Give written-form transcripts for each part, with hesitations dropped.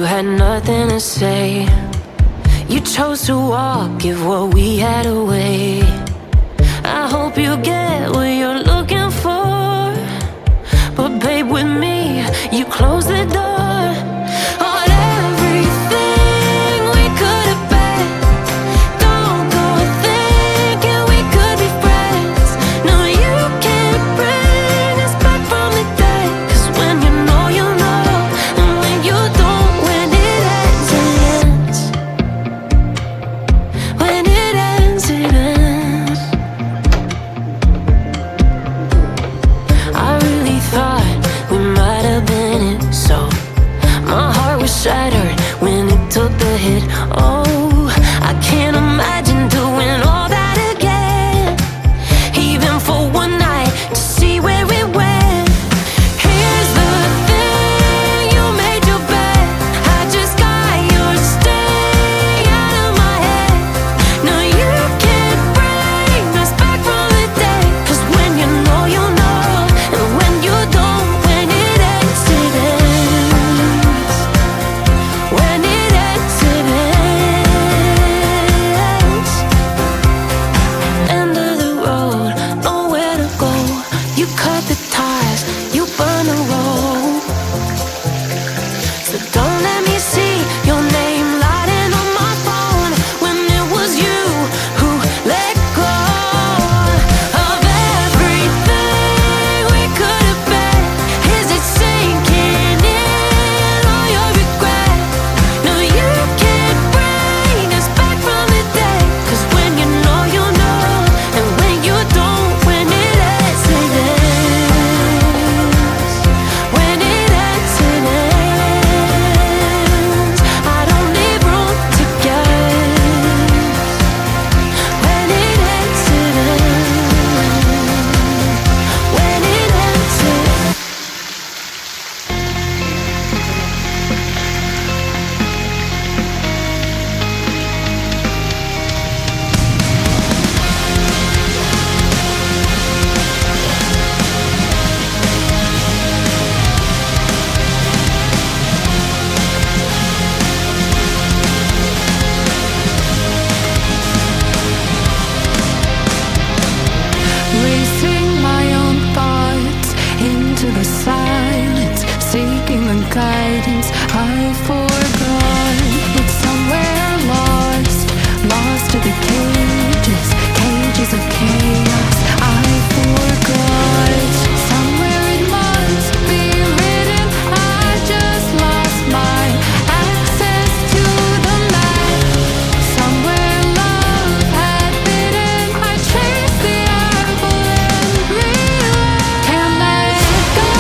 you had nothing to say. You chose to walk, give what we had away. I hope you get what you're looking for, but babe, with me, you close the door on everything we could have been. Don't go thinking we could be friends. No, you can't bring us back from the dead. 'Cause when you know, you know, and when you don't, when it ends, it ends. When it ends, it ends. I really thought we might have been it, so my heart was shattered when it took the hit. Oh, I can't imagine doing all that again, even for one night to see where it went. Here's the thing, you made your bed, I just got your stay out of my head. No, you can't bring us back from the dead. 'Cause when you know, you know, and when you don't, when it ends, it ends. When it ends, it ends. End of the road, nowhere to go. You cut the ties, you burn the road. So don't let me see your name lighting on my phone when it was you who let go of everything we could have been. Is it sinking in all your regret? No, you can't bring us back from the dead. 'Cause when you know, you know, and when you don't, when it ends, it ends. When it ends, it ends. I don't leave room to guess. When it ends, it ends. When it ends, it ends. Racing my own thoughts into the silence, seeking the guidance I forgot. It's somewhere lost, lost to the cages, cages of chaos I forgot. Somewhere it must be written, I just lost my access to the map. Somewhere love had bitten, I chased the apple and realized can't let go.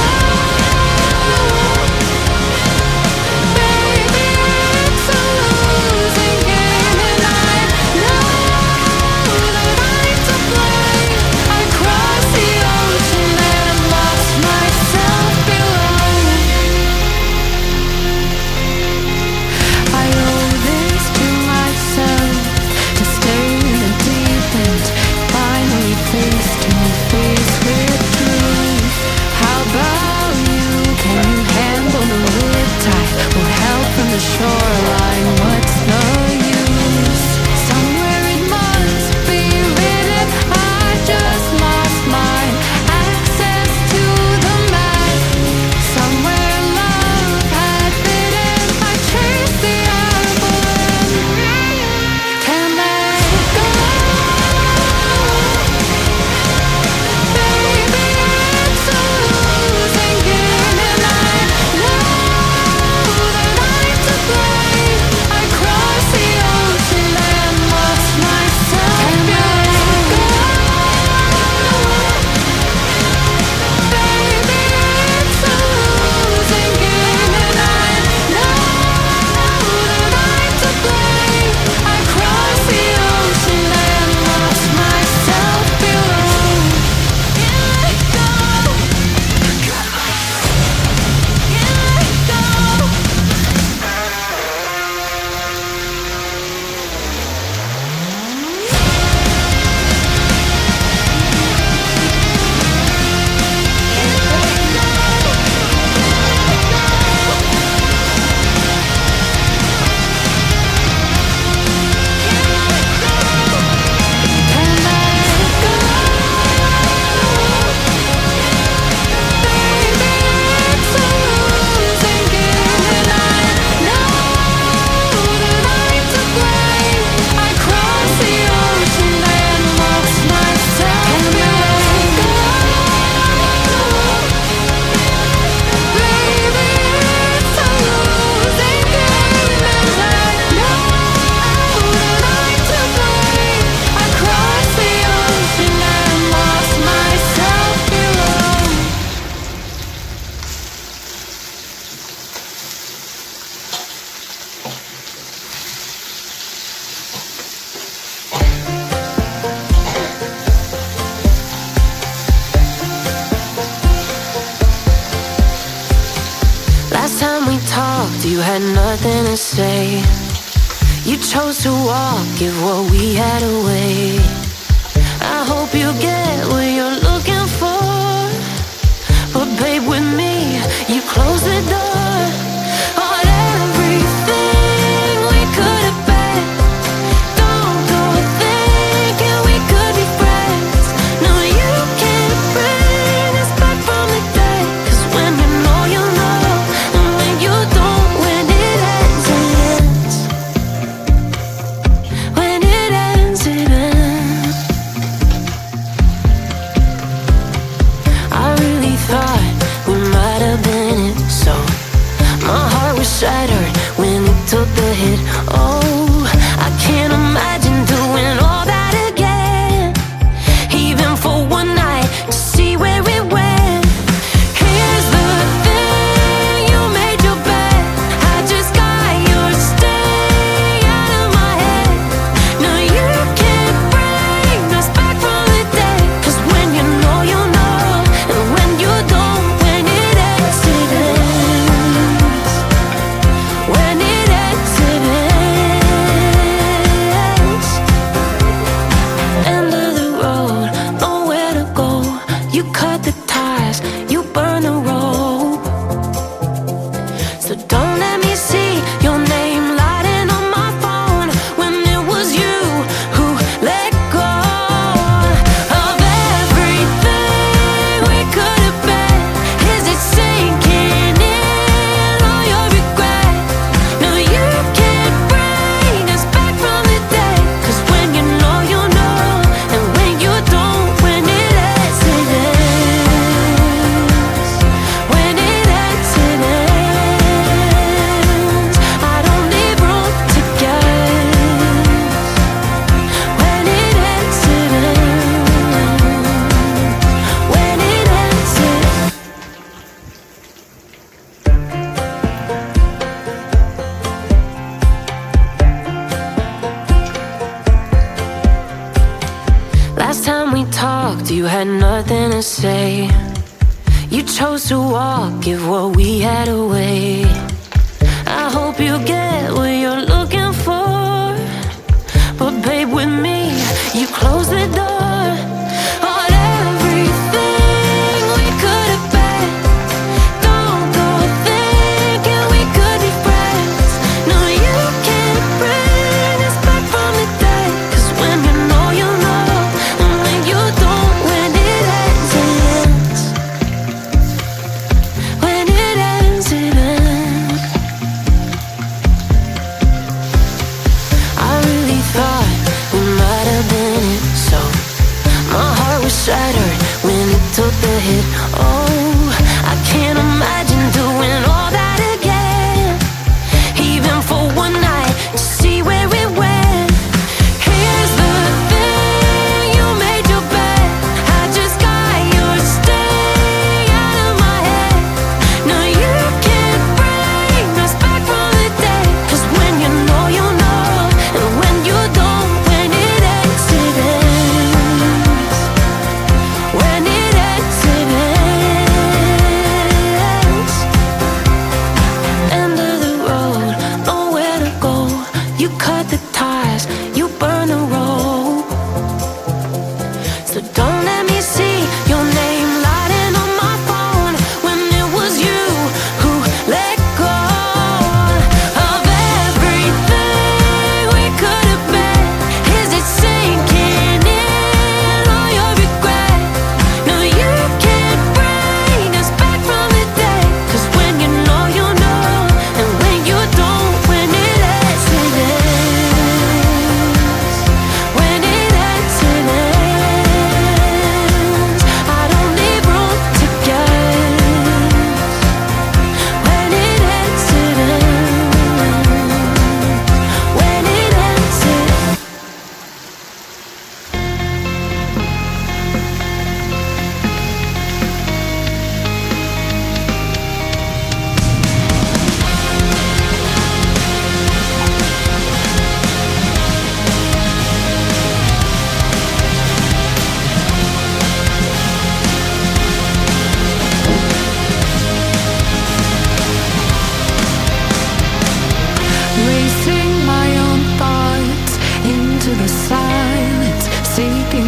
talked, you had nothing to say. You chose to walk, give what we had away. I hope you get what you're looking for, but babe, with me, you close the door on everything we could have been. Don't go thinking we could be friends. No, you can't bring us back from the dead. 'Cause when you know, you know, and when you don't, when it ends, it ends. When it ends, it ends. I really thought we might have been it, so my heart was shattered when it took the hit. Oh, I can't imagine doing all that again, even for one night, to see where it went. Here's the thing, you made your bed, I just got your stay out of my head. No, you can't bring us back from the dead. 'Cause when you know, you know, and when you don't, when it ends, it ends. When it ends, it ends. End of the road, nowhere to go. You cut the ties, you burn the rope. So don't let me see your name lighting on my phone when it was you who let go of everything we could have been. Is it sinking in all your regret? No, you can't bring us back from the dead. 'Cause when you know, you know, and when you don't, when it ends, it ends. When it ends, it ends. I don't leave room to guess. When it ends, it ends. When it ends, it ends. Last time we talked, you had nothing to say. You chose to walk, give what we had away. I hope you get what you're looking for, but babe, with me, you close the door on everything we could have been. Don't go thinking we could be friends. No, you can't bring us back from the dead. 'Cause when you know, you know, and when you don't, when it ends, it ends. When it ends, it ends. I really thought we might have been it, so my heart was shattered when it took the hit. Oh, I can't imagine doing all that again, even for one night, to see where it went. Here's the thing, you made your bed, I just got your stay out of my head. No, you can't bring us back from the dead. 'Cause when you know, you know, and when you don't, when it ends, it ends. When it ends, it ends.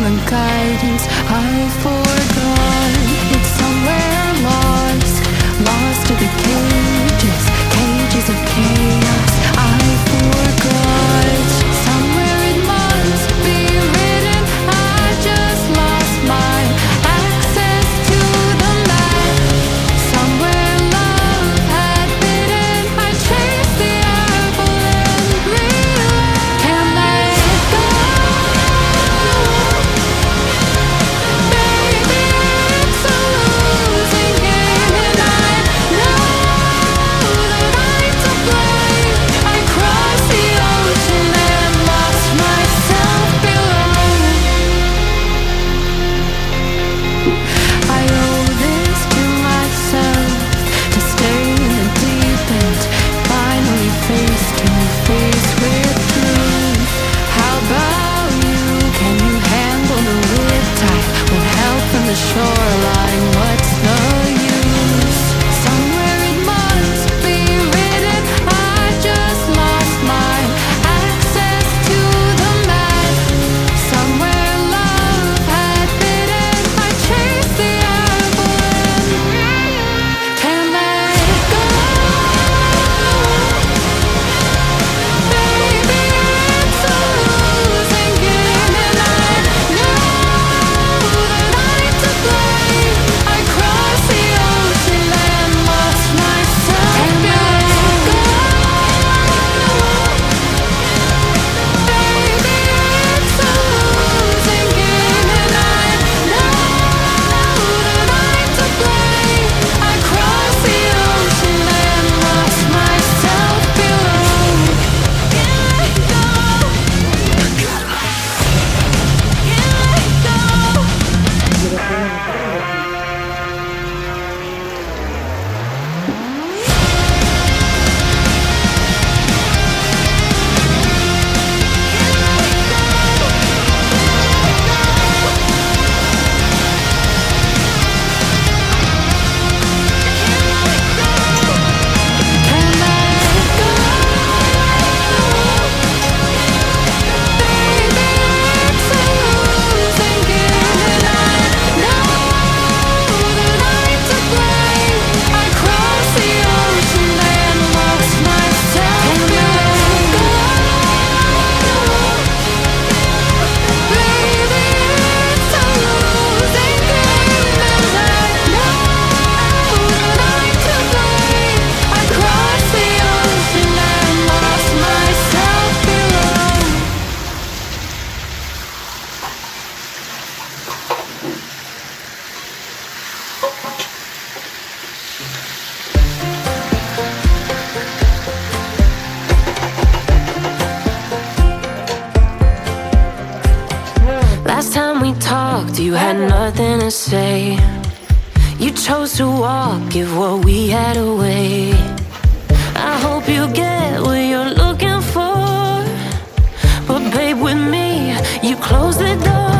the guidance I forgot. It's somewhere lost, lost to the cages, cages of chaos I forgot. Somewhere it must be written, I just lost my access to the map. Somewhere love had bitten, I chased the apple and realized can't let it go. Baby, it's a losing game, and I know that I'm to blame. I crossed the ocean and lost myself below. I owe this to myself, to stay in the deep end, finally face to face with truth. How about you? Can you handle the riptide with help from the shoreline? What's the use? Somewhere it must be written, I just lost my access to the map. Somewhere love had bitten, I chased the apple and can't let it go. Baby, it's a losing game, and I know that I'm to blame. I crossed the ocean and lost myself below. Baby, it's a losing game, and I know that I'm to blame. I crossed the ocean and lost myself below. Can't let go. Last time we talked, you had nothing to say. You chose to walk, give what we had away. I hope you get what you're looking for, but babe, with me, you close the door.